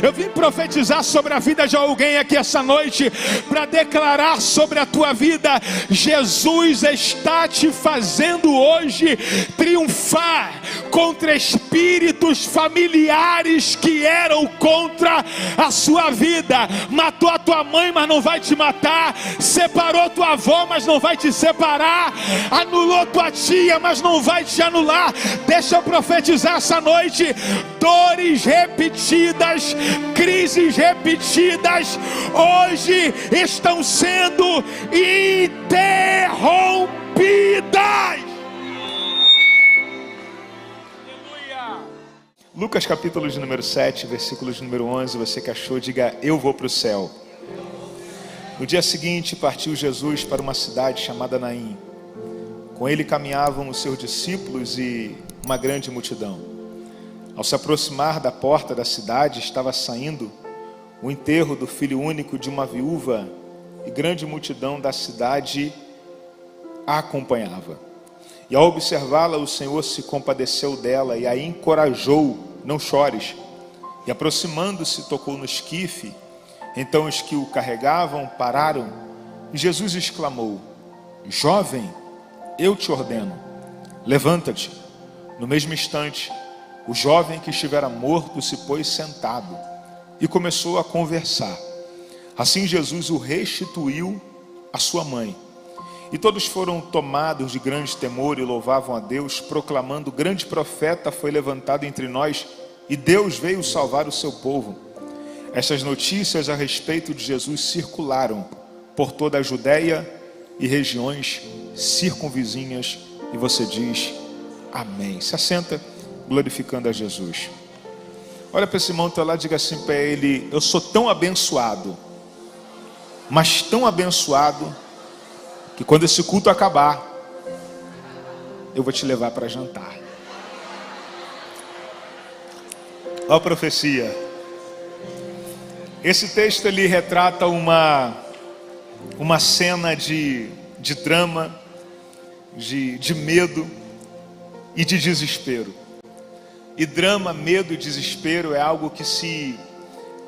Eu vim profetizar sobre a vida de alguém aqui essa noite, para declarar sobre a tua vida: Jesus está te fazendo hoje triunfar contra espíritos familiares que eram contra a sua vida. Matou a tua mãe, mas não vai te matar. Separou tua avó, mas não vai te separar. Anulou tua tia, mas não vai te anular. Deixa eu profetizar essa noite: dores repetidas, crises repetidas, hoje estão sendo interrompidas. Lucas capítulo de número 7, versículos de número 11. Você que achou, diga: eu vou para o céu. No dia seguinte partiu Jesus para uma cidade chamada Naim. Com ele caminhavam os seus discípulos e uma grande multidão. Ao se aproximar da porta da cidade, estava saindo o enterro do filho único de uma viúva, e grande multidão da cidade a acompanhava. E ao observá-la, o Senhor se compadeceu dela e a encorajou: não chores. E aproximando-se, tocou no esquife. Então os que o carregavam pararam, e Jesus exclamou: jovem, eu te ordeno, levanta-te. No mesmo instante, o jovem que estivera morto se pôs sentado e começou a conversar. Assim Jesus o restituiu à sua mãe. E todos foram tomados de grande temor e louvavam a Deus, proclamando: grande profeta foi levantado entre nós, e Deus veio salvar o seu povo. Estas notícias a respeito de Jesus circularam por toda a Judeia e regiões circunvizinhas. E você diz amém. Se assenta, glorificando a Jesus. Olha para esse irmão que está lá, diga assim para ele: eu sou tão abençoado, mas tão abençoado, que quando esse culto acabar, eu vou te levar para jantar. Olha a profecia. Esse texto ele retrata uma cena de drama, de medo e de desespero. E drama, medo e desespero é algo que, se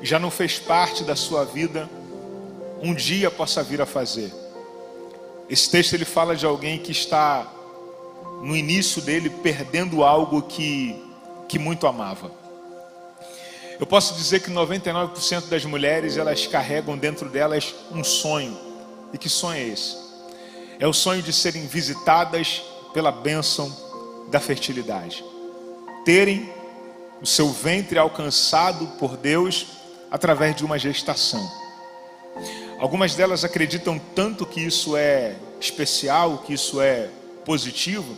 já não fez parte da sua vida, um dia possa vir a fazer. Esse texto ele fala de alguém que está no início dele perdendo algo que muito amava. Eu posso dizer que 99% das mulheres, elas carregam dentro delas um sonho. E que sonho é esse? É o sonho de serem visitadas pela bênção da fertilidade. Terem o seu ventre alcançado por Deus através de uma gestação. Algumas delas acreditam tanto que isso é especial, que isso é positivo,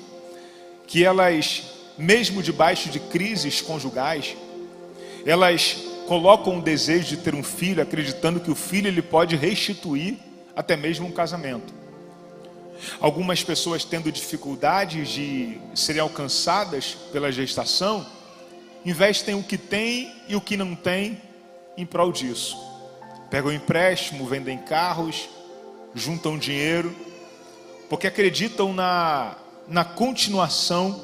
que elas, mesmo debaixo de crises conjugais, elas colocam o desejo de ter um filho, acreditando que o filho ele pode restituir até mesmo um casamento. Algumas pessoas, tendo dificuldades de serem alcançadas pela gestação, investem o que tem e o que não tem em prol disso. Pegam empréstimo, vendem carros, juntam dinheiro, porque acreditam na continuação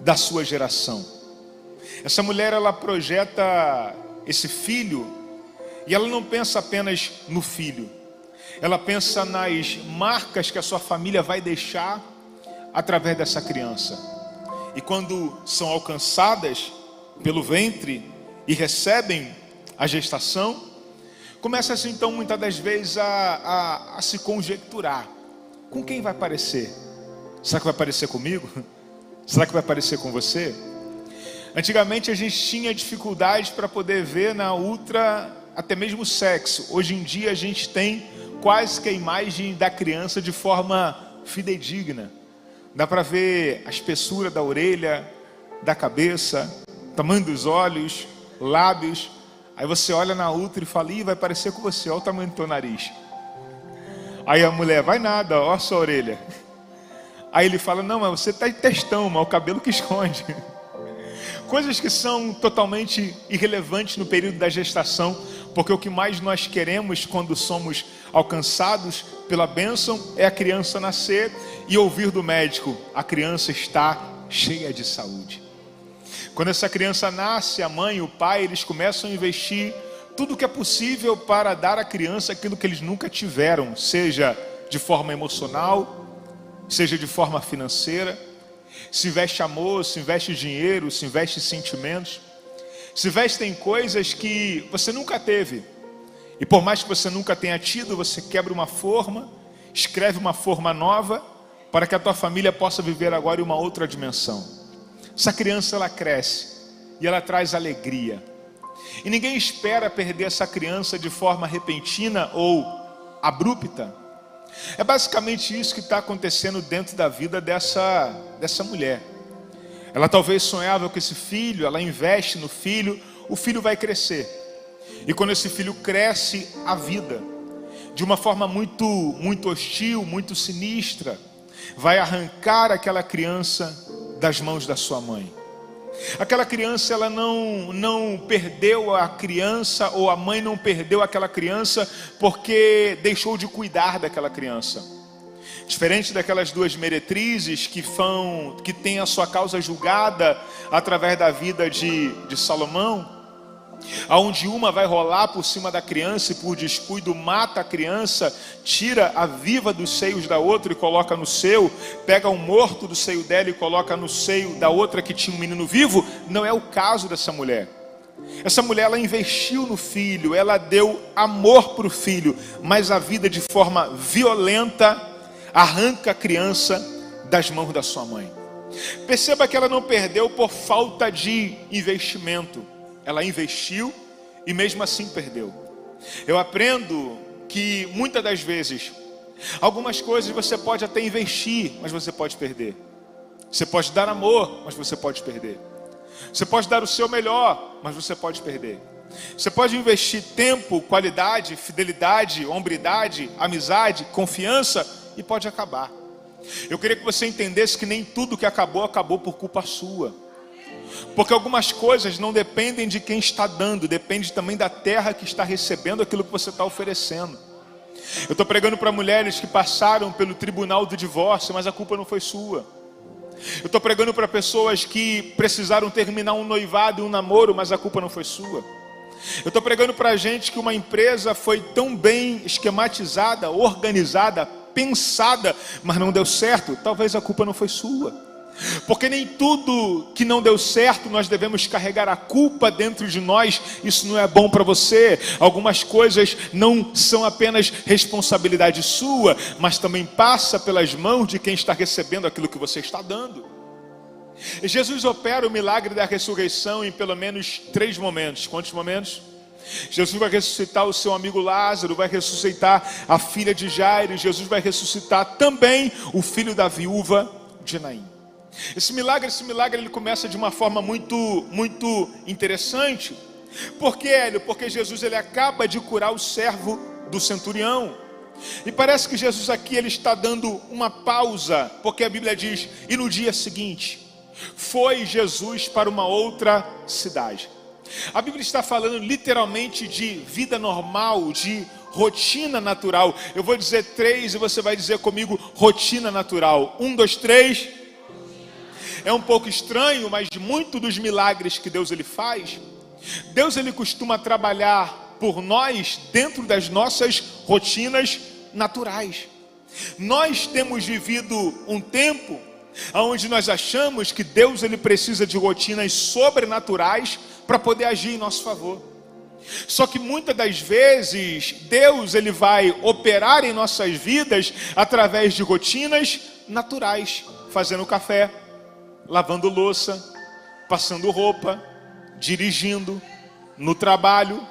da sua geração. Essa mulher, ela projeta esse filho, e ela não pensa apenas no filho, ela pensa nas marcas que a sua família vai deixar através dessa criança. E quando são alcançadas pelo ventre e recebem a gestação, começa-se então muitas das vezes a se conjecturar: com quem vai parecer? Será que vai parecer comigo? Será que vai parecer com você? Antigamente a gente tinha dificuldade para poder ver na ultra até mesmo sexo. Hoje em dia a gente tem quase que a imagem da criança de forma fidedigna. Dá para ver a espessura da orelha, da cabeça, tamanho dos olhos, lábios. Aí você olha na ultra e fala: ih, vai parecer com você, olha o tamanho do teu nariz. Aí a mulher: vai nada, olha a sua orelha. Aí ele fala: não, mas você está em textão, mas o cabelo que esconde. Coisas que são totalmente irrelevantes no período da gestação, porque o que mais nós queremos quando somos alcançados pela bênção é a criança nascer e ouvir do médico: a criança está cheia de saúde. Quando essa criança nasce, a mãe e o pai, eles começam a investir tudo o que é possível para dar à criança aquilo que eles nunca tiveram, seja de forma emocional, seja de forma financeira. Se investe amor, se investe dinheiro, se investe sentimentos, se investe em coisas que você nunca teve. E por mais que você nunca tenha tido, você quebra uma forma, escreve uma forma nova, para que a tua família possa viver agora em uma outra dimensão. Essa criança, ela cresce e ela traz alegria. E ninguém espera perder essa criança de forma repentina ou abrupta. É basicamente isso que está acontecendo dentro da vida dessa mulher. Ela talvez sonhava com esse filho, ela investe no filho, o filho vai crescer. E quando esse filho cresce, a vida, de uma forma muito hostil, muito sinistra, vai arrancar aquela criança das mãos da sua mãe. Aquela criança, ela não perdeu a criança, ou a mãe não perdeu aquela criança porque deixou de cuidar daquela criança. Diferente daquelas duas meretrizes que têm a sua causa julgada através da vida de Salomão, onde uma vai rolar por cima da criança e por descuido mata a criança, tira a viva dos seios da outra e coloca no seu, pega um morto do seio dela e coloca no seio da outra que tinha um menino vivo. Não é o caso dessa mulher. Essa mulher, ela investiu no filho, ela deu amor para o filho, mas a vida de forma violenta arranca a criança das mãos da sua mãe. Perceba que ela não perdeu por falta de investimento. Ela investiu e mesmo assim perdeu. Eu aprendo que muitas das vezes, algumas coisas você pode até investir, mas você pode perder. Você pode dar amor, mas você pode perder. Você pode dar o seu melhor, mas você pode perder. Você pode investir tempo, qualidade, fidelidade, hombridade, amizade, confiança e pode acabar. Eu queria que você entendesse que nem tudo que acabou por culpa sua. Porque algumas coisas não dependem de quem está dando, depende também da terra que está recebendo aquilo que você está oferecendo. Eu estou pregando para mulheres que passaram pelo tribunal do divórcio, mas a culpa não foi sua. Eu estou pregando para pessoas que precisaram terminar um noivado e um namoro, mas a culpa não foi sua. Eu estou pregando para gente que uma empresa foi tão bem esquematizada, organizada, pensada, mas não deu certo. Talvez a culpa não foi sua. Porque nem tudo que não deu certo nós devemos carregar a culpa dentro de nós. Isso não é bom para você. Algumas coisas não são apenas responsabilidade sua, mas também passa pelas mãos de quem está recebendo aquilo que você está dando. E Jesus opera o milagre da ressurreição em pelo menos 3 momentos. Quantos momentos? Jesus vai ressuscitar o seu amigo Lázaro, vai ressuscitar a filha de Jairo, Jesus vai ressuscitar também o filho da viúva de Naim. Esse milagre ele começa de uma forma muito interessante. Por quê, Hélio? Porque Jesus ele acaba de curar o servo do centurião. E parece que Jesus aqui ele está dando uma pausa, porque a Bíblia diz: e no dia seguinte, foi Jesus para uma outra cidade. A Bíblia está falando literalmente de vida normal, de rotina natural. Eu vou dizer 3 e você vai dizer comigo: rotina natural. 1, 2, 3. É um pouco estranho, mas muito dos milagres que Deus ele faz, Deus ele costuma trabalhar por nós dentro das nossas rotinas naturais. Nós temos vivido um tempo onde nós achamos que Deus ele precisa de rotinas sobrenaturais para poder agir em nosso favor. Só que muitas das vezes Deus ele vai operar em nossas vidas através de rotinas naturais, fazendo café, lavando louça, passando roupa, dirigindo, no trabalho,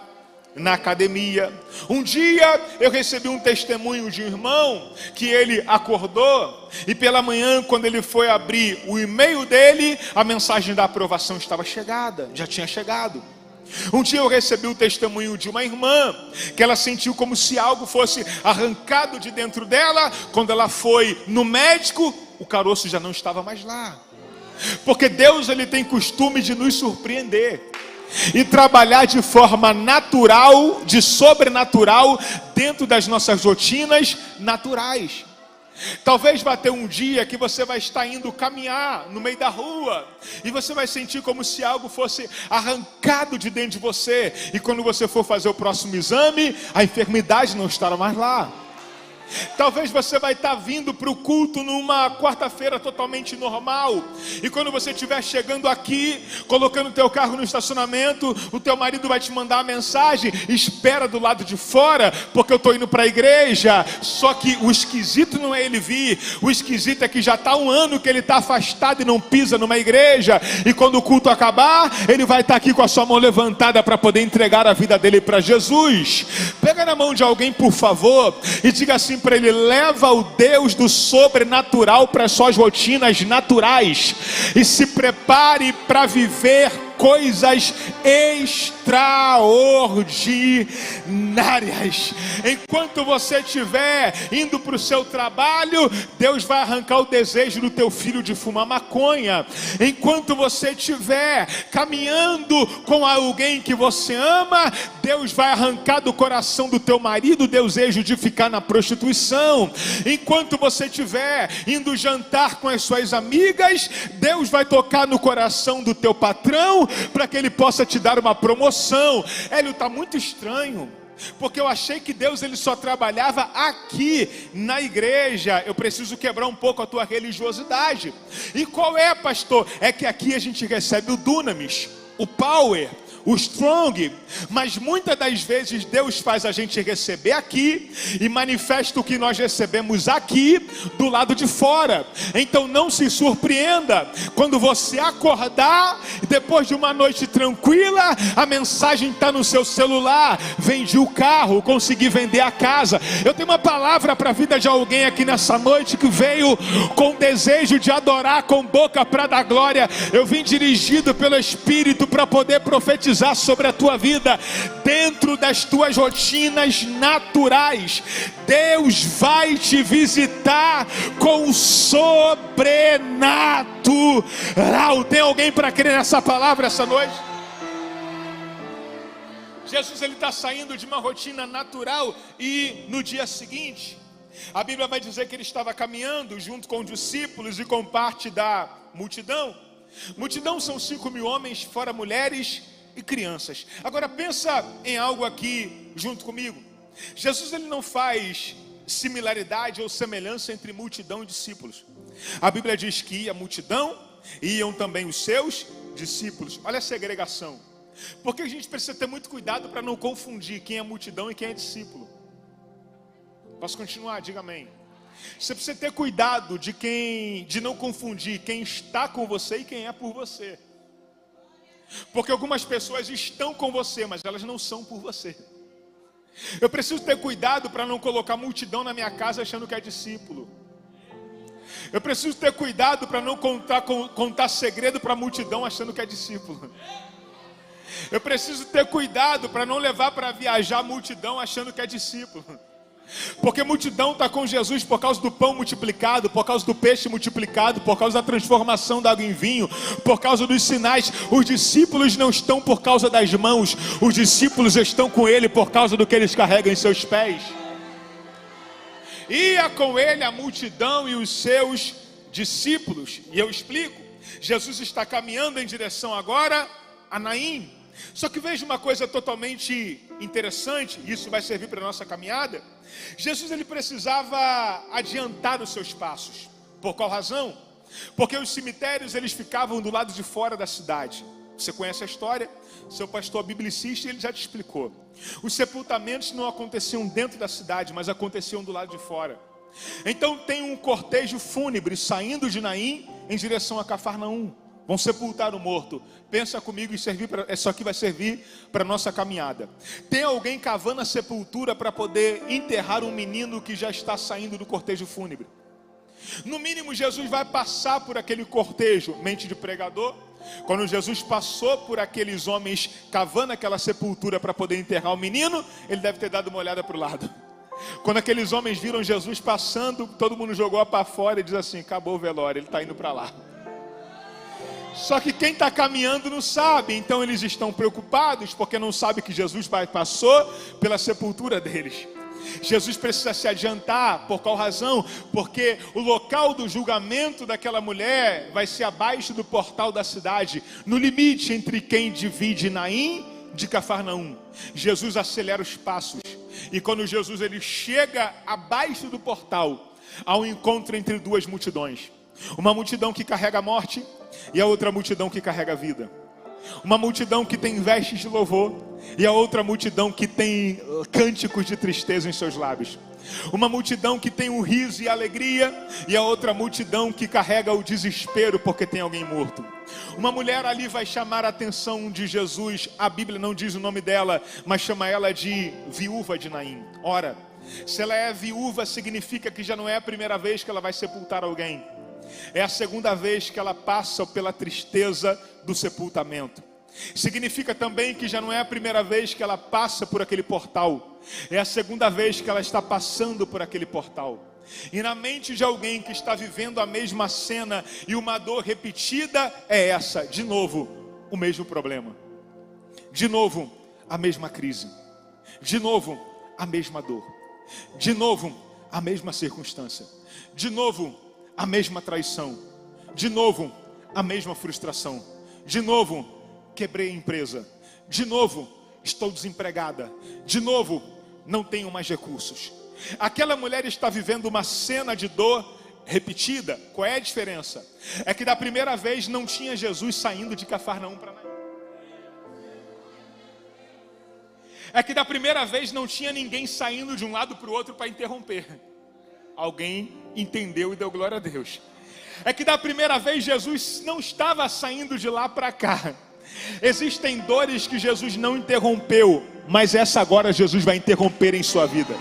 na academia. Um dia eu recebi um testemunho de um irmão que ele acordou e pela manhã, quando ele foi abrir o e-mail dele, a mensagem da aprovação estava chegada, já tinha chegado. Um dia eu recebi o testemunho de uma irmã que ela sentiu como se algo fosse arrancado de dentro dela. Quando ela foi no médico, o caroço já não estava mais lá. Porque Deus ele tem costume de nos surpreender e trabalhar de forma natural, de sobrenatural, dentro das nossas rotinas naturais. Talvez vá ter um dia que você vai estar indo caminhar no meio da rua e você vai sentir como se algo fosse arrancado de dentro de você. E quando você for fazer o próximo exame, a enfermidade não estará mais lá. Talvez você vai estar vindo para o culto numa quarta-feira totalmente normal, e quando você estiver chegando aqui, colocando o teu carro no estacionamento, o teu marido vai te mandar uma mensagem: espera do lado de fora, porque eu estou indo para a igreja. Só que o esquisito não é ele vir, o esquisito é que já está um ano que ele está afastado e não pisa numa igreja, e quando o culto acabar, ele vai estar aqui com a sua mão levantada para poder entregar a vida dele para Jesus. Pega na mão de alguém, por favor, e diga assim para ele: leva o Deus do sobrenatural para as suas rotinas naturais e se prepare para viver coisas extraordinárias. Enquanto você estiver indo para o seu trabalho, Deus vai arrancar o desejo do teu filho de fumar maconha. Enquanto você estiver caminhando com alguém que você ama, Deus vai arrancar do coração do teu marido o desejo de ficar na prostituição. Enquanto você estiver indo jantar com as suas amigas, Deus vai tocar no coração do teu patrão para que ele possa te dar uma promoção. Hélio, está muito estranho, porque eu achei que Deus ele só trabalhava aqui na igreja. Eu preciso quebrar um pouco a tua religiosidade. E qual é, pastor? É que aqui a gente recebe o dunamis, o power, o strong, mas muitas das vezes Deus faz a gente receber aqui e manifesta o que nós recebemos aqui do lado de fora. Então não se surpreenda quando você acordar depois de uma noite tranquila, a mensagem está no seu celular: vendi o carro, consegui vender a casa. Eu tenho uma palavra para a vida de alguém aqui nessa noite que veio com desejo de adorar com boca para dar glória. Eu vim dirigido pelo Espírito para poder profetizar sobre a tua vida. Dentro das tuas rotinas naturais, Deus vai te visitar com o sobrenatural. Tem alguém para crer nessa palavra essa noite? Jesus ele está saindo de uma rotina natural e no dia seguinte, a Bíblia vai dizer que ele estava caminhando junto com os discípulos e com parte da multidão. Multidão são 5.000 homens, fora mulheres e crianças. Agora pensa em algo aqui junto comigo. Jesus ele não faz similaridade ou semelhança entre multidão e discípulos. A Bíblia diz que ia a multidão, iam também os seus discípulos. Olha a segregação. Porque a gente precisa ter muito cuidado para não confundir quem é multidão e quem é discípulo. Posso continuar? Diga amém. Você precisa ter cuidado de não confundir quem está com você e quem é por você. Porque algumas pessoas estão com você, mas elas não são por você. Eu preciso ter cuidado para não colocar multidão na minha casa achando que é discípulo. Eu preciso ter cuidado para não contar segredo para a multidão achando que é discípulo. Eu preciso ter cuidado para não levar para viajar a multidão achando que é discípulo. Porque multidão está com Jesus por causa do pão multiplicado, por causa do peixe multiplicado, por causa da transformação da água em vinho, por causa dos sinais. Os discípulos não estão por causa das mãos, os discípulos estão com ele por causa do que eles carregam em seus pés. Ia com ele a multidão e os seus discípulos. E eu explico, Jesus está caminhando em direção agora a Naim. Só que veja uma coisa totalmente interessante, e isso vai servir para a nossa caminhada. Jesus ele precisava adiantar os seus passos. Por qual razão? Porque os cemitérios eles ficavam do lado de fora da cidade. Você conhece a história? Seu pastor biblicista ele já te explicou. Os sepultamentos não aconteciam dentro da cidade, mas aconteciam do lado de fora. Então tem um cortejo fúnebre saindo de Naim em direção a Cafarnaum. Vão sepultar o morto. Pensa comigo, isso aqui vai servir para a nossa caminhada. Tem alguém cavando a sepultura para poder enterrar um menino que já está saindo do cortejo fúnebre. No mínimo Jesus vai passar por aquele cortejo, mente de pregador. Quando Jesus passou por aqueles homens cavando aquela sepultura para poder enterrar o menino, ele deve ter dado uma olhada para o lado. Quando aqueles homens viram Jesus passando, todo mundo jogou para fora e diz assim: acabou o velório, ele está indo para lá. Só que quem está caminhando não sabe, então eles estão preocupados porque não sabem que Jesus passou pela sepultura deles. Jesus precisa se adiantar. Por qual razão? Porque o local do julgamento daquela mulher vai ser abaixo do portal da cidade, no limite entre quem divide Naim de Cafarnaum. Jesus acelera os passos, e quando Jesus ele chega abaixo do portal, há um encontro entre duas multidões. Uma multidão que carrega a morte e a outra multidão que carrega a vida. Uma multidão que tem vestes de louvor e a outra multidão que tem cânticos de tristeza em seus lábios. Uma multidão que tem o riso e a alegria e a outra multidão que carrega o desespero porque tem alguém morto. Uma mulher ali vai chamar a atenção de Jesus. A Bíblia não diz o nome dela, mas chama ela de viúva de Naim. Ora, se ela é viúva, significa que já não é a primeira vez que ela vai sepultar alguém. É a segunda vez que ela passa pela tristeza do sepultamento. Significa também que já não é a primeira vez que ela passa por aquele portal. É a segunda vez que ela está passando por aquele portal. E na mente de alguém que está vivendo a mesma cena e uma dor repetida é essa: de novo, o mesmo problema. De novo, a mesma crise. De novo, a mesma dor. De novo, a mesma circunstância. De novo, a mesma traição. De novo, a mesma frustração. De novo, quebrei a empresa. De novo, estou desempregada. De novo, não tenho mais recursos. Aquela mulher está vivendo uma cena de dor repetida. Qual é a diferença? É que da primeira vez não tinha Jesus saindo de Cafarnaum para Naim. É que da primeira vez não tinha ninguém saindo de um lado para o outro para interromper. Alguém entendeu e deu glória a Deus. É que da primeira vez Jesus não estava saindo de lá para cá. Existem dores que Jesus não interrompeu, mas essa agora Jesus vai interromper em sua vida.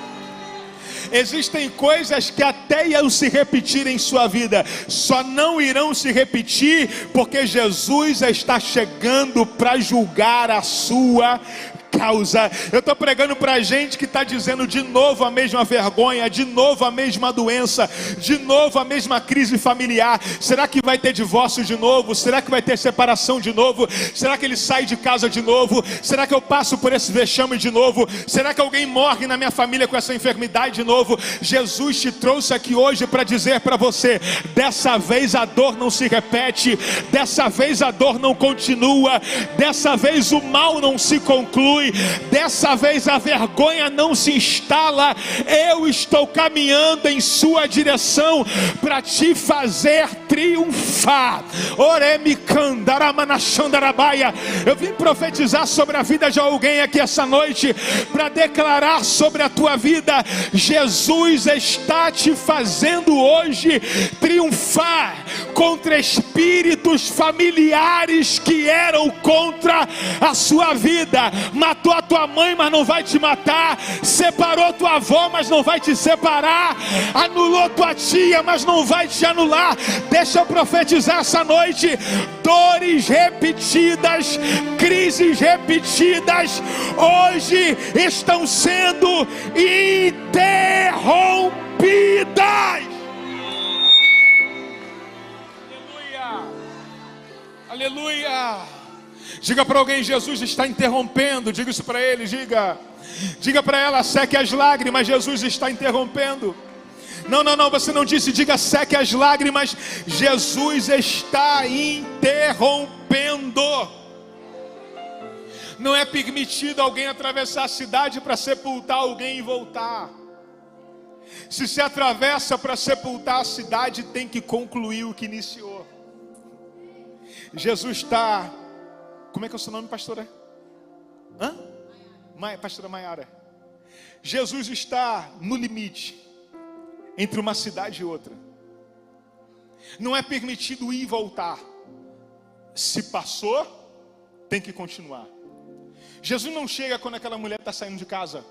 Existem coisas que até iam se repetir em sua vida, só não irão se repetir porque Jesus está chegando para julgar a sua causa. Eu estou pregando para gente que está dizendo de novo a mesma vergonha, de novo a mesma doença, de novo a mesma crise familiar. Será que vai ter divórcio de novo? Será que vai ter separação de novo? Será que ele sai de casa de novo? Será que eu passo por esse vexame de novo? Será que alguém morre na minha família com essa enfermidade de novo? Jesus te trouxe aqui hoje para dizer para você: dessa vez a dor não se repete, dessa vez a dor não continua, dessa vez o mal não se conclui, dessa vez a vergonha não se instala. Eu estou caminhando em sua direção para te fazer triunfar. Eu vim profetizar sobre a vida de alguém aqui essa noite, para declarar sobre a tua vida: Jesus está te fazendo hoje triunfar contra espíritos familiares que eram contra a sua vida. Matou a tua mãe, mas não vai te matar. Separou tua avó, mas não vai te separar. Anulou tua tia, mas não vai te anular. Deixa eu profetizar essa noite: dores repetidas, crises repetidas, hoje estão sendo interrompidas. Aleluia, aleluia. Diga para alguém: Jesus está interrompendo. Diga isso para ele, diga para ela: seque as lágrimas, Jesus está interrompendo. Não, você não disse diga seque as lágrimas, Jesus está interrompendo. Não é permitido alguém atravessar a cidade para sepultar alguém e voltar. Se se atravessa para sepultar a cidade, tem que concluir o que iniciou. Jesus está... Como é que é o seu nome, pastora? Pastora Maiara. Jesus está no limite entre uma cidade e outra. Não é permitido ir e voltar. Se passou, tem que continuar. Jesus não chega quando aquela mulher está saindo de casa.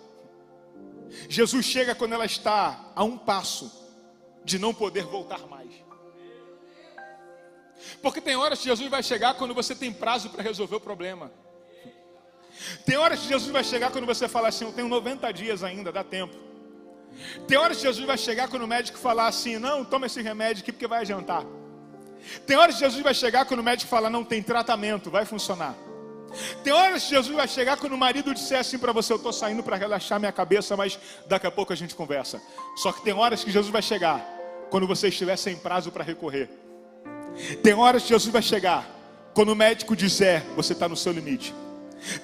Jesus chega quando ela está a um passo de não poder voltar mais. Porque tem horas que Jesus vai chegar quando você tem prazo para resolver o problema. Tem horas que Jesus vai chegar quando você fala assim: eu tenho 90 dias ainda, dá tempo. Tem horas que Jesus vai chegar quando o médico falar assim: não, toma esse remédio aqui porque vai adiantar. Tem horas que Jesus vai chegar quando o médico fala: não, tem tratamento, vai funcionar. Tem horas que Jesus vai chegar quando o marido disser assim para você: eu estou saindo para relaxar minha cabeça, mas daqui a pouco a gente conversa. Só que tem horas que Jesus vai chegar quando você estiver sem prazo para recorrer. Tem horas que Jesus vai chegar quando o médico disser: você está no seu limite.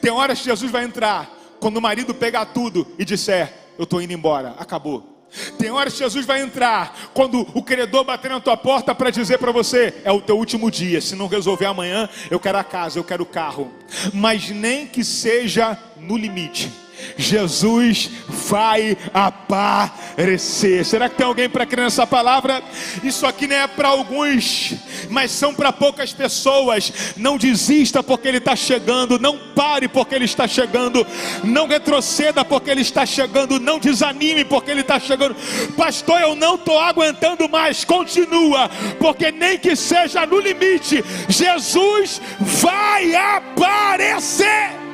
Tem horas que Jesus vai entrar quando o marido pegar tudo e disser: eu estou indo embora, acabou. Tem horas que Jesus vai entrar quando o credor bater na tua porta para dizer para você: é o teu último dia, se não resolver amanhã, eu quero a casa, eu quero o carro. Mas nem que seja no limite, Jesus vai aparecer. Será que tem alguém para crer nessa palavra? Isso aqui não é para alguns, mas são para poucas pessoas. Não desista porque Ele está chegando. Não pare porque Ele está chegando. Não retroceda porque Ele está chegando. Não desanime porque Ele está chegando. Pastor, eu não estou aguentando mais. Continua, porque nem que seja no limite, Jesus vai aparecer.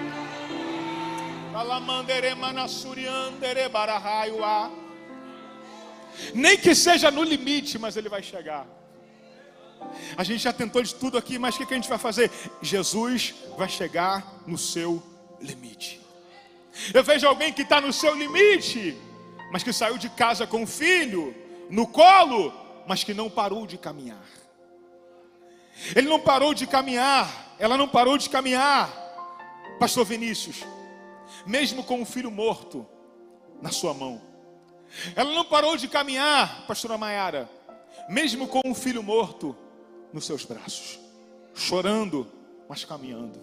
Nem que seja no limite, mas Ele vai chegar. A gente já tentou de tudo aqui, mas o que a gente vai fazer? Jesus vai chegar no seu limite. Eu vejo alguém que está no seu limite, mas que saiu de casa com o filho no colo, mas que não parou de caminhar. Ele não parou de caminhar, ela não parou de caminhar. Pastor Vinícius, mesmo com o filho morto na sua mão. Ela não parou de caminhar, pastora Maiara, mesmo com o filho morto nos seus braços, chorando, mas caminhando,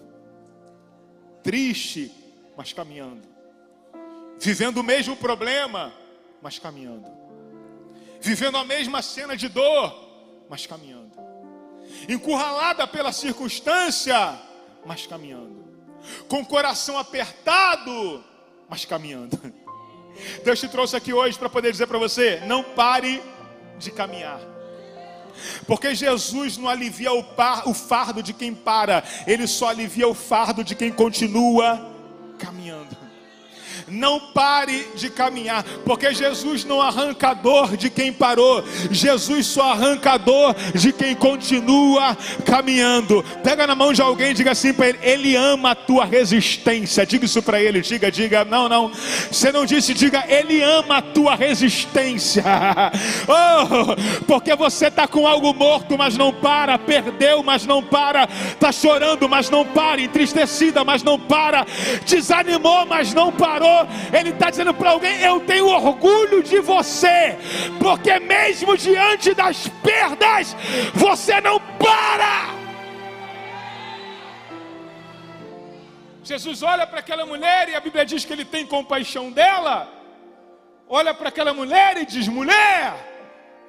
triste, mas caminhando, vivendo o mesmo problema, mas caminhando, vivendo a mesma cena de dor, mas caminhando, encurralada pela circunstância, mas caminhando, com o coração apertado, mas caminhando. Deus te trouxe aqui hoje para poder dizer para você: não pare de caminhar, porque Jesus não alivia o fardo de quem para, Ele só alivia o fardo de quem continua caminhando. Não pare de caminhar, porque Jesus não arranca a dor de quem parou, Jesus só arranca a dor de quem continua caminhando. Pega na mão de alguém e diga assim para ele: Ele ama a tua resistência. Diga isso para ele, diga, não, você não disse, diga: Ele ama a tua resistência. Oh, porque você está com algo morto, mas não para, perdeu, mas não para, está chorando, mas não para, entristecida, mas não para, desanimou, mas não parou. Ele está dizendo para alguém: eu tenho orgulho de você, porque mesmo diante das perdas, você não para. Jesus olha para aquela mulher e a Bíblia diz que Ele tem compaixão dela. Olha para aquela mulher e diz: mulher,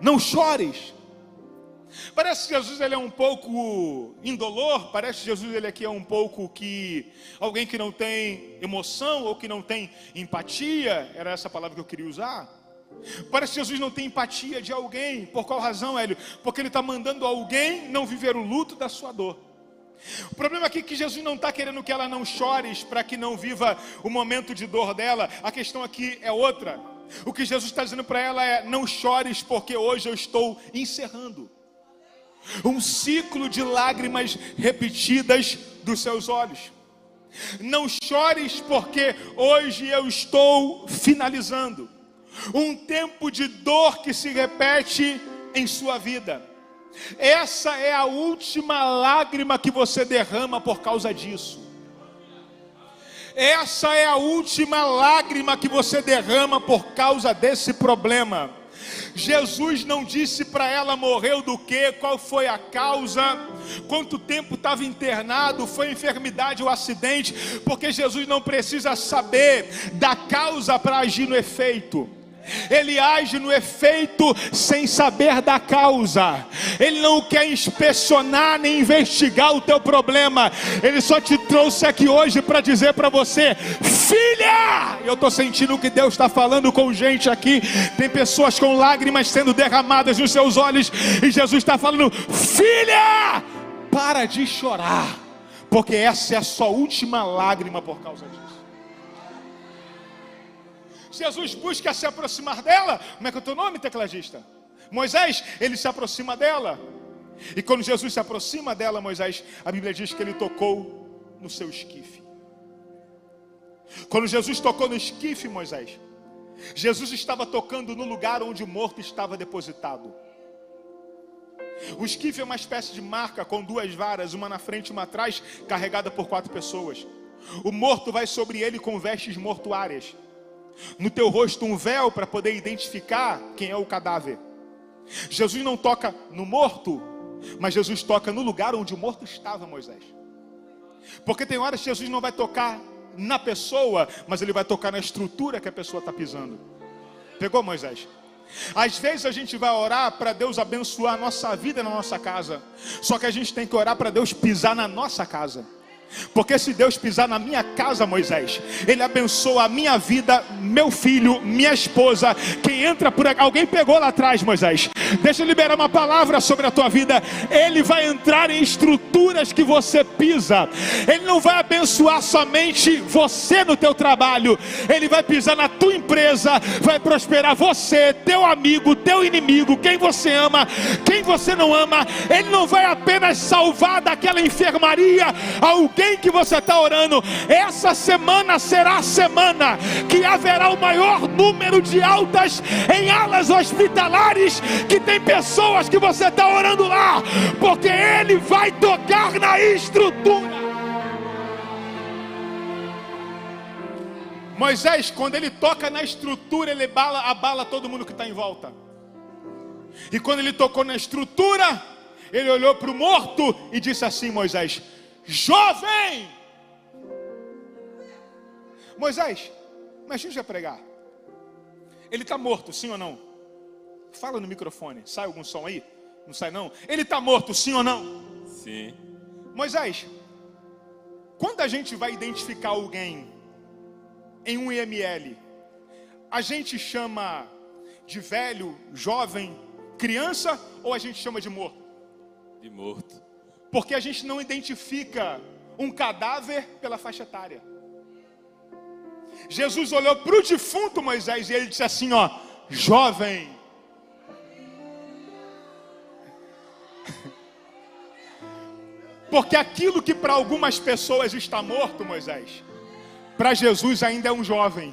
não chores. Parece que Jesus ele é um pouco indolor, parece que Jesus ele aqui é um pouco que alguém que não tem emoção ou que não tem empatia, era essa palavra que eu queria usar. Parece que Jesus não tem empatia de alguém. Por qual razão, Hélio? Porque Ele está mandando alguém não viver o luto da sua dor. O problema aqui é que Jesus não está querendo que ela não chore para que não viva o momento de dor dela. A questão aqui é outra. O que Jesus está dizendo para ela é: não chores, porque hoje eu estou encerrando um ciclo de lágrimas repetidas dos seus olhos. Não chores, porque hoje eu estou finalizando um tempo de dor que se repete em sua vida. Essa é a última lágrima que você derrama por causa disso. Essa é a última lágrima que você derrama por causa desse problema. Jesus não disse para ela: morreu do quê? Qual foi a causa? Quanto tempo estava internado? Foi enfermidade ou acidente? Porque Jesus não precisa saber da causa para agir no efeito. Ele age no efeito sem saber da causa. Ele não quer inspecionar nem investigar o teu problema. Ele só te trouxe aqui hoje para dizer para você: filha, eu estou sentindo que Deus está falando com gente aqui. Tem pessoas com lágrimas sendo derramadas nos seus olhos, e Jesus está falando: filha, para de chorar, porque essa é a sua última lágrima por causa disso. Jesus busca se aproximar dela. Como é que é o teu nome, tecladista? Moisés, ele se aproxima dela. E quando Jesus se aproxima dela, Moisés, a Bíblia diz que ele tocou no seu esquife. Quando Jesus tocou no esquife, Moisés, Jesus estava tocando no lugar onde o morto estava depositado. O esquife é uma espécie de marca com duas varas, uma na frente e uma atrás, carregada por 4 pessoas. O morto vai sobre ele com vestes mortuárias. No teu rosto um véu para poder identificar quem é o cadáver. Jesus não toca no morto, mas Jesus toca no lugar onde o morto estava, Moisés. Porque tem horas que Jesus não vai tocar na pessoa, mas ele vai tocar na estrutura que a pessoa está pisando. Pegou, Moisés? Às vezes a gente vai orar para Deus abençoar a nossa vida na nossa casa. Só que a gente tem que orar para Deus pisar na nossa casa. Porque se Deus pisar na minha casa, Moisés, Ele abençoa a minha vida, meu filho, minha esposa. Quem entra por aqui, alguém pegou lá atrás, Moisés. Deixa eu liberar uma palavra sobre a tua vida. Ele vai entrar em estruturas que você pisa. Ele não vai abençoar somente você no teu trabalho. Ele vai pisar na tua empresa. Vai prosperar você, teu amigo, teu inimigo, quem você ama, quem você não ama. Ele não vai apenas salvar daquela enfermaria alguém que você está orando. Essa semana será a semana que haverá o maior número de altas em alas hospitalares, que tem pessoas que você está orando lá, porque Ele vai tocar na estrutura. Moisés, quando ele toca na estrutura, ele abala todo mundo que está em volta. E quando ele tocou na estrutura, ele olhou para o morto e disse assim: Moisés, jovem! Moisés, mas deixa eu pregar. Ele está morto, sim ou não? Fala no microfone, sai algum som aí? Não sai não? Ele está morto, sim ou não? Sim. Moisés, quando a gente vai identificar alguém em um IML, a gente chama de velho, jovem, criança, ou a gente chama de morto? De morto. Porque a gente não identifica um cadáver pela faixa etária. Jesus olhou para o defunto Moisés e ele disse assim, ó: jovem. Porque aquilo que para algumas pessoas está morto, Moisés, para Jesus ainda é um jovem.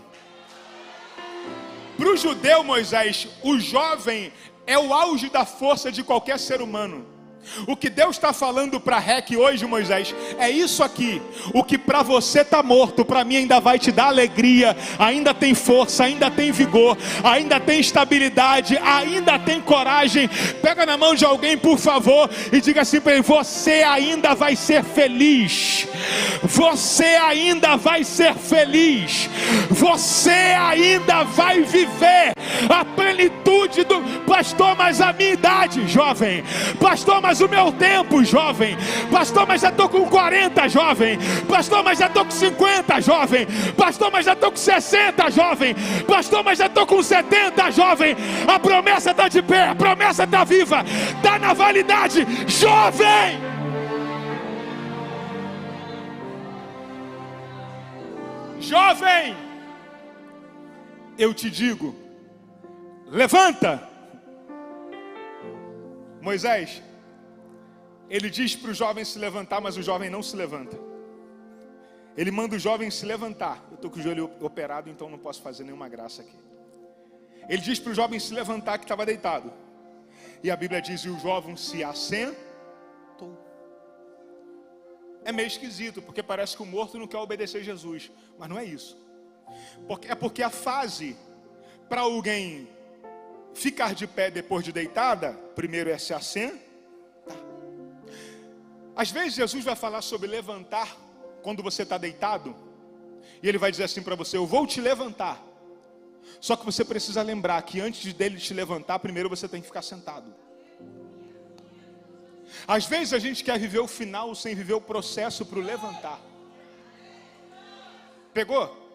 Para o judeu, Moisés, o jovem é o auge da força de qualquer ser humano. O que Deus está falando para REC hoje, Moisés, é isso aqui. O que para você está morto, para mim ainda vai te dar alegria. Ainda tem força, ainda tem vigor, ainda tem estabilidade, ainda tem coragem. Pega na mão de alguém, por favor, e diga assim para ele: você ainda vai ser feliz. Você ainda vai ser feliz. Você ainda vai viver a plenitude do... Pastor, mas a minha idade, jovem. Pastor, mas o meu tempo, jovem. Pastor, mas já estou com 40, jovem. Pastor, mas já estou com 50, jovem. Pastor, mas já estou com 60, jovem. Pastor, mas já estou com 70, jovem. A promessa está de pé, a promessa está viva, está na validade, jovem. Jovem, eu te digo, levanta. Moisés, ele diz para o jovem se levantar, mas o jovem não se levanta. Ele manda o jovem se levantar. Eu estou com o joelho operado, então não posso fazer nenhuma graça aqui. Ele diz para o jovem se levantar, que estava deitado. E a Bíblia diz: e o jovem se assentou. É meio esquisito, porque parece que o morto não quer obedecer a Jesus. Mas não é isso. É porque a fase para alguém ficar de pé depois de deitada, primeiro é se assentar. Às vezes Jesus vai falar sobre levantar quando você está deitado, e Ele vai dizer assim para você: eu vou te levantar. Só que você precisa lembrar que antes dele te levantar, primeiro você tem que ficar sentado. Às vezes a gente quer viver o final sem viver o processo para o levantar. Pegou?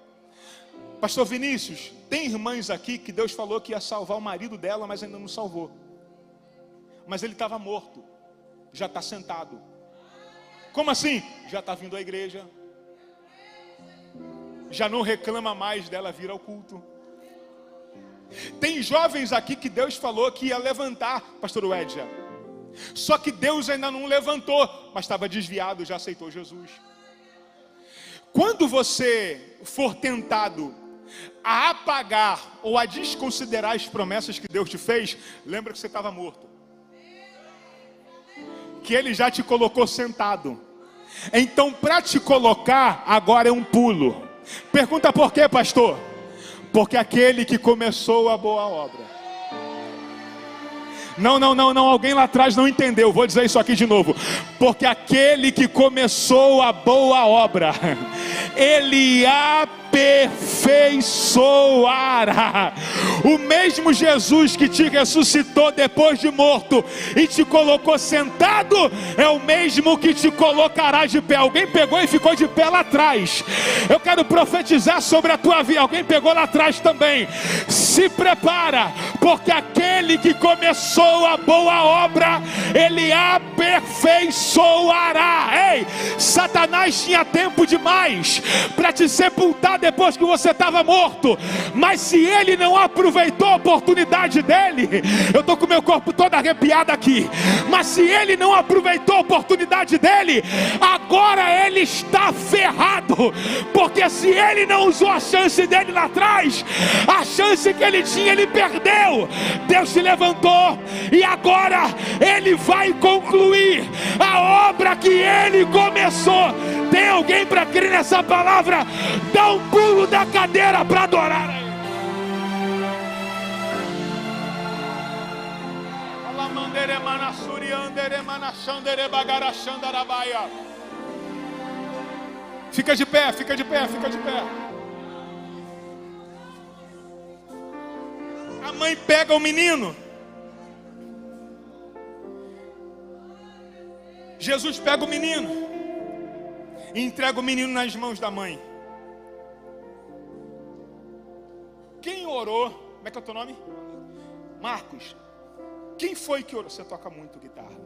Pastor Vinícius, tem irmãs aqui que Deus falou que ia salvar o marido dela, mas ainda não salvou. Mas ele estava morto, já está sentado. Como assim? Já está vindo à igreja, já não reclama mais dela vir ao culto. Tem jovens aqui que Deus falou que ia levantar, pastor Wedja. Só que Deus ainda não levantou, mas estava desviado, já aceitou Jesus. Quando você for tentado a apagar ou a desconsiderar as promessas que Deus te fez, lembra que você estava morto, que Ele já te colocou sentado. Então, para te colocar, agora é um pulo. Pergunta por quê, pastor? Porque aquele que começou a boa obra. Não, alguém lá atrás não entendeu, vou dizer isso aqui de novo. Porque aquele que começou a boa obra, Ele aperfeiçoará. O mesmo Jesus que te ressuscitou depois de morto e te colocou sentado, é o mesmo que te colocará de pé. Alguém pegou e ficou de pé lá atrás. Eu quero profetizar sobre a tua vida. Alguém pegou lá atrás também. Se prepara, porque aquele que começou a boa obra, Ele aperfeiçoará. Ei, Satanás tinha tempo demais para te sepultar depois que você estava morto, mas se ele não aproveitou a oportunidade dele, eu estou com meu corpo todo arrepiado aqui, mas se ele não aproveitou a oportunidade dele, agora ele está ferrado, porque se ele não usou a chance dele lá atrás, a chance que ele tinha, ele perdeu. Deus se levantou e agora ele vai concluir a obra que ele começou. Tem alguém para crer nessa palavra? Dá um pulo da cadeira para adorar a Ele. Fica de pé, fica de pé, fica de pé. A mãe pega o menino. Jesus pega o menino e entrega o menino nas mãos da mãe. Quem orou? Como é que é o teu nome? Marcos. Quem foi que orou? Você toca muito guitarra.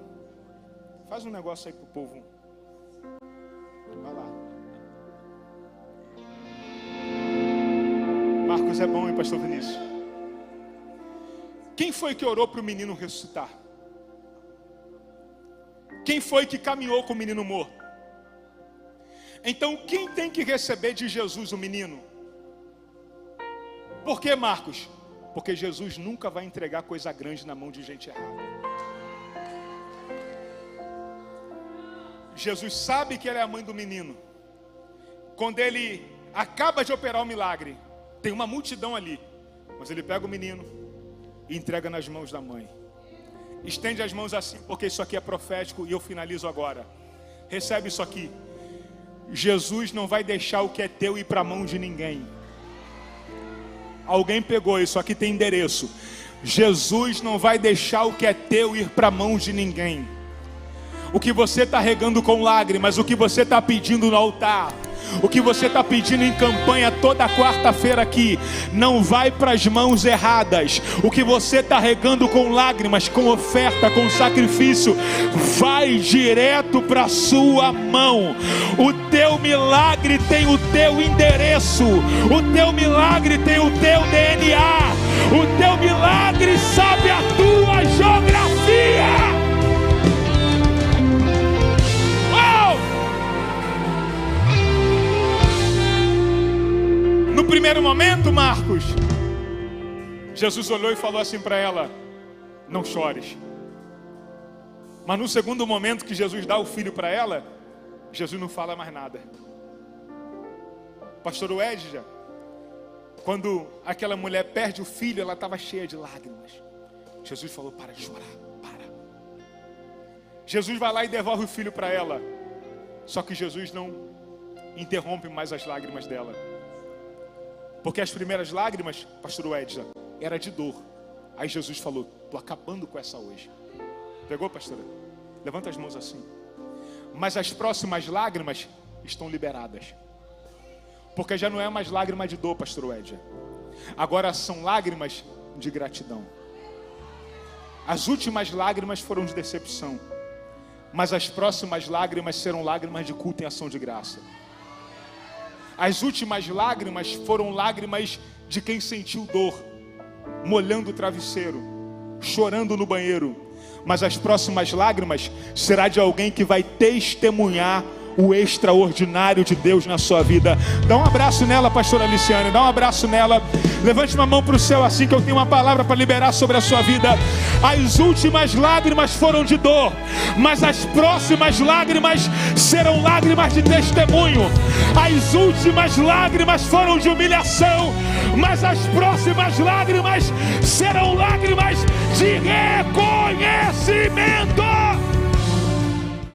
Faz um negócio aí pro povo. Vai lá. Marcos é bom, hein, pastor Vinícius? Quem foi que orou para o menino ressuscitar? Quem foi que caminhou com o menino morto? Então quem tem que receber de Jesus o menino? Por que, Marcos? Porque Jesus nunca vai entregar coisa grande na mão de gente errada. Jesus sabe que ela é a mãe do menino. Quando ele acaba de operar o milagre, tem uma multidão ali, mas ele pega o menino e entrega nas mãos da mãe. Estende as mãos assim, porque isso aqui é profético e eu finalizo agora. Recebe isso aqui. Jesus não vai deixar o que é teu ir para a mão de ninguém. Alguém pegou, isso aqui tem endereço. Jesus não vai deixar o que é teu ir para a mão de ninguém. O que você está regando com lágrimas, o que você está pedindo no altar, o que você está pedindo em campanha toda quarta-feira aqui, não vai para as mãos erradas. O que você está regando com lágrimas, com oferta, com sacrifício, vai direto para a sua mão. O teu milagre tem o teu endereço, o teu milagre tem o teu DNA, o teu milagre sabe a tua geografia. No primeiro momento, Marcos, Jesus olhou e falou assim para ela: não chores. Mas no segundo momento que Jesus dá o filho para ela, Jesus não fala mais nada. Pastor Edja, quando aquela mulher perde o filho, ela estava cheia de lágrimas. Jesus falou: para de chorar, para. Jesus vai lá e devolve o filho para ela. Só que Jesus não interrompe mais as lágrimas dela. Porque as primeiras lágrimas, pastor Edja, era de dor. Aí Jesus falou: estou acabando com essa hoje. Pegou, pastora? Levanta as mãos assim. Mas as próximas lágrimas estão liberadas. Porque já não é mais lágrima de dor, pastor Edja. Agora são lágrimas de gratidão. As últimas lágrimas foram de decepção. Mas as próximas lágrimas serão lágrimas de culto em ação de graça. As últimas lágrimas foram lágrimas de quem sentiu dor, molhando o travesseiro, chorando no banheiro. Mas as próximas lágrimas será de alguém que vai testemunhar o extraordinário de Deus na sua vida. Dá um abraço nela, pastora Aliciane, dá um abraço nela. Levante uma mão para o céu assim, que eu tenho uma palavra para liberar sobre a sua vida. As últimas lágrimas foram de dor, mas as próximas lágrimas serão lágrimas de testemunho. As últimas lágrimas foram de humilhação, mas as próximas lágrimas serão lágrimas de reconhecimento.